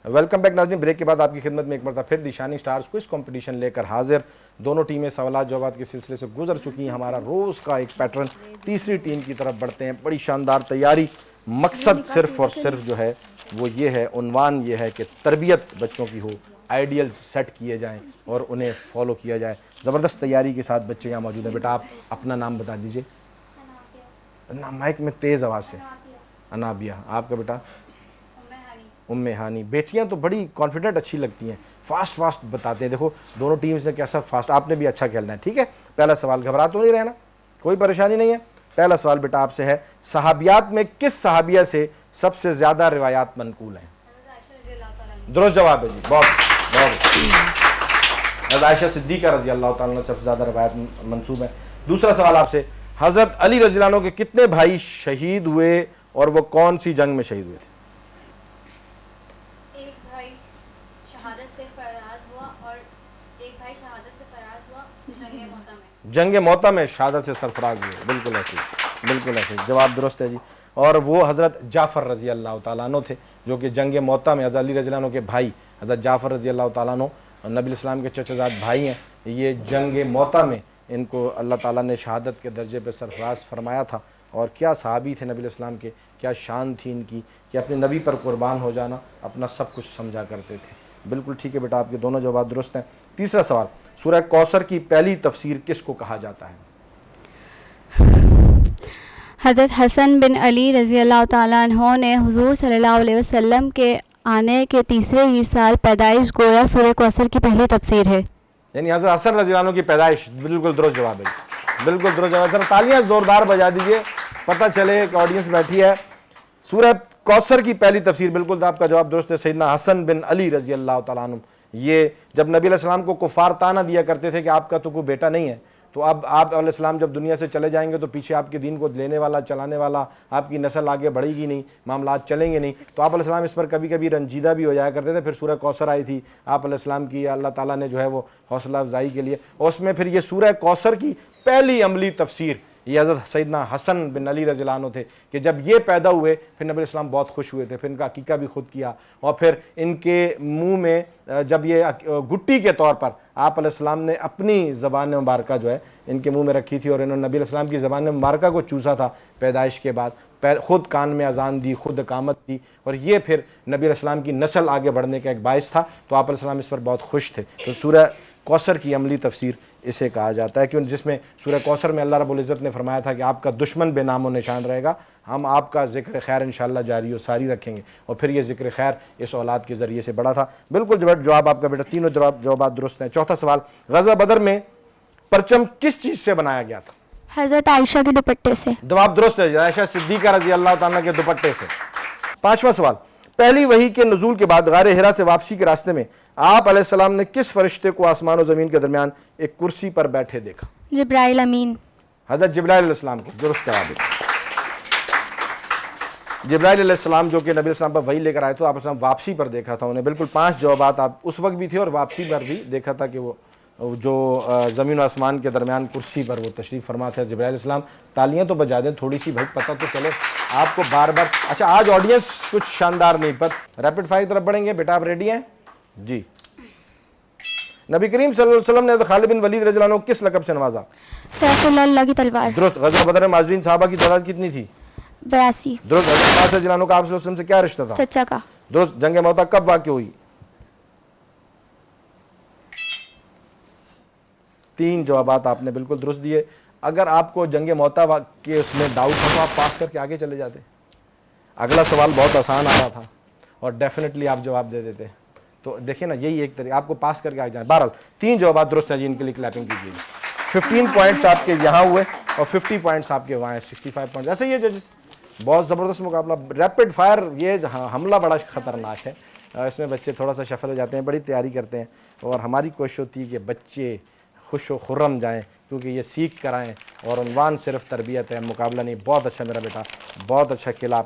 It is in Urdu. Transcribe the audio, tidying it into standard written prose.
ویلکم بیک ناظرین، بریک کے بعد آپ کی خدمت میں ایک مرتبہ پھر دی شائننگ سٹارز کو اس کمپٹیشن لے کر حاضر. دونوں ٹیمیں سوالات جوابات کے سلسلے سے گزر چکی ہیں. ہمارا روز کا ایک پیٹرن، تیسری ٹیم کی طرف بڑھتے ہیں. بڑی شاندار تیاری، مقصد صرف اور صرف جو ہے وہ یہ ہے، عنوان یہ ہے کہ تربیت بچوں کی ہو، آئیڈیل سیٹ کیے جائیں اور انہیں فالو کیا جائے. زبردست تیاری کے ساتھ بچے یہاں موجود ہیں. بیٹا آپ اپنا نام بتا دیجئے. مائک میں تیز آواز سے. انابیہ. آپ کا بیٹا؟ ام ہانی. بیٹیاں تو بڑی کانفیڈنٹ اچھی لگتی ہیں، فاسٹ بتاتے ہیں. دیکھو دونوں ٹیمز نے کیسا فاسٹ. آپ نے بھی اچھا کھیلنا ہے، ٹھیک ہے. پہلا سوال، گھبرا تو نہیں رہنا، کوئی پریشانی نہیں ہے. پہلا سوال بیٹا آپ سے ہے، صحابیات میں کس صحابیہ سے سب سے زیادہ روایات منقول ہیں؟ درست جواب ہے جی، بہت حضرت عائشہ صدیقہ رضی اللہ تعالیٰ عنہ سب سے زیادہ روایت منسوب ہیں. دوسرا سوال آپ سے، حضرت علی رضی اللہ عنہ کے کتنے بھائی شہید ہوئے اور وہ کون سی جنگ میں شہید ہوئے تھے؟ جنگ موتا میں شہادت سے سرفراز ہوئے. بالکل ایسے، بالکل ایسے، جواب درست ہے جی. اور وہ حضرت جعفر رضی اللہ تعالیٰ عنہ تھے جو کہ جنگ موتا میں، حضرت علی رضی اللہ عنہ کے بھائی حضرت جعفر رضی اللہ تعالیٰ عنہ نبی الاسلام کے چچا زاد بھائی ہیں. یہ جنگ موتا میں ان کو اللہ تعالیٰ نے شہادت کے درجے پہ سرفراز فرمایا تھا. اور کیا صحابی تھے نبی الاسلام کے، کیا شان تھی ان کی کہ اپنے نبی پر قربان ہو جانا اپنا سب کچھ سمجھا کرتے تھے. بالکل ٹھیک ہے بیٹا، آپ کے دونوں جوابات درست ہیں. تیسرا سوال، سورہ کوثر کی پہلی تفسیر کس کو کہا جاتا ہے؟ حضرت حسن بن علی رضی اللہ تعالیٰ عنہ نے حضور صلی اللہ علیہ وسلم کے آنے کے تیسرے ہی سال پیدائش گویا سورہ کوثر کی پہلی تفسیر ہے. یعنی حضرت حسن رضی اللہ عنہ کی پیدائش. بالکل درست جواب ہے، بالکل درست جواب. ذرا تالیاں زوردار بجا دیجئے، پتہ چلے کہ آڈینس بیٹھی ہے. سورہ کوثر کی پہلی تفسیر، بالکل آپ کا جواب درست ہے. سیدنا حسن بن علی رضی اللہ تعالیٰ عنہ، یہ جب نبی علیہ السلام کو کفار طعنہ دیا کرتے تھے کہ آپ کا تو کوئی بیٹا نہیں ہے، تو اب آپ علیہ السلام جب دنیا سے چلے جائیں گے تو پیچھے آپ کے دین کو لینے والا، چلانے والا، آپ کی نسل آگے بڑھے گی نہیں، معاملات چلیں گے نہیں. تو آپ علیہ السلام اس پر کبھی کبھی رنجیدہ بھی ہو جایا کرتے تھے. پھر سورہ کوثر آئی تھی آپ علیہ السلام کی، اللہ تعالیٰ نے جو ہے وہ حوصلہ افزائی کے لیے، اور اس میں پھر یہ سورہ کوثر کی پہلی عملی تفسیر یہ حضرت سیدنا حسن بن علی رضی اللہ عنہ تھے کہ جب یہ پیدا ہوئے پھر نبی علیہ السلام بہت خوش ہوئے تھے. پھر ان کا عقیقہ بھی خود کیا، اور پھر ان کے منہ میں جب یہ گٹی کے طور پر آپ علیہ السلام نے اپنی زبان مبارکہ جو ہے ان کے منہ میں رکھی تھی، اور انہوں نے نبی علیہ السلام کی زبان مبارکہ کو چوسا تھا پیدائش کے بعد. خود کان میں اذان دی، خود اقامت دی، اور یہ پھر نبی علیہ السلام کی نسل آگے بڑھنے کا ایک باعث تھا. تو آپ علیہ السلام اس پر بہت خوش تھے. تو سورہ کوثر کی عملی تفسیر اسے کہا جاتا ہے، کیوں جس میں سورہ کوثر میں اللہ رب العزت نے فرمایا تھا کہ آپ کا دشمن بے نام و نشان رہے گا، ہم آپ کا ذکر خیر انشاءاللہ جاری و ساری رکھیں گے. اور پھر یہ ذکر خیر اس اولاد کے ذریعے سے بڑا تھا. بالکل جواب آپ کا بیٹا، تینوں جوابات درست ہیں. چوتھا سوال، غزوہ بدر میں پرچم کس چیز سے بنایا گیا تھا؟ حضرت عائشہ کے دوپٹے سے. جواب درست ہے، عائشہ صدیقہ رضی اللہ تعالیٰ کے دوپٹے سے. پانچواں سوال، پہلی وحی کے نزول کے بعد غار حرا سے واپسی کے راستے میں آپ علیہ السلام نے کس فرشتے کو آسمان و زمین کے درمیان ایک کرسی پر بیٹھے دیکھا؟ جبرائیل امین. حضرت جبرائیل علیہ السلام کو. درست جواب ہے. جبرائیل علیہ السلام جو کہ نبی علیہ السلام پر وحی لے کر آئے تو آپ علیہ السلام واپسی پر دیکھا تھا انہیں. بالکل 5 جوابات آپ اس وقت بھی تھے اور واپسی پر بھی دیکھا تھا کہ وہ جو زمین و آسمان کے درمیان کرسی پر وہ تشریف فرما تھے جبرائیل علیہ السلام. تالیاں تو بجا دیں تھوڑی سی بھائی، پتہ تو چلے آپ کو بار بار. اچھا آج آڈینس کچھ شاندار نہیں، پر ریپڈ فائر طرف بڑھیں گے. بیٹا آپ ریڈی ہیں جی؟ نبی کریم صلی اللہ علیہ وسلم نے خالد بن ولید رضی اللہ عنہ کس لقب سے نوازا؟ سیف اللہ کی تلوار. درست. غزوہ بدر میں مہاجرین صحابہ کی تعداد کتنی تھی؟ 82. درست. حضرت عباس رضی اللہ عنہ کا آپ صلی اللہ علیہ وسلم سے کیا رشتہ تھا؟ چچا کا. درست. جنگ موتا کب واقع ہوئی؟ 3 جوابات آپ نے بالکل درست دیے. اگر آپ کو جنگ موتا کے اس میں ڈاؤٹ ہو تو آپ پاس کر کے آگے چلے جاتے. اگلا سوال بہت آسان آ رہا تھا اور ڈیفینیٹلی آپ جواب دے دیتے. تو دیکھیں نا، یہی ایک طریقہ آپ کو پاس کر کے آگے جائیں. بہرحال 3 جوابات درست ہیں جی، ان کے لیے کلیپنگ کیجیے. 15 پوائنٹس آپ کے یہاں ہوئے اور 50 پوائنٹس آپ کے وہاں ہیں. 65 پوائنٹس. ایسے ہی ہے ججز، بہت زبردست مقابلہ. ریپڈ فائر یہ حملہ بڑا خطرناک ہے، اس میں بچے تھوڑا سا شفل ہو جاتے ہیں، بڑی تیاری کرتے ہیں، اور ہماری کوشش ہوتی ہے کہ بچے خوش و خرم جائیں کیونکہ یہ سیکھ کر آئیں. اور عنوان صرف تربیت ہے، مقابلہ نہیں. بہت اچھا میرا بیٹا، بہت اچھا کھیلا.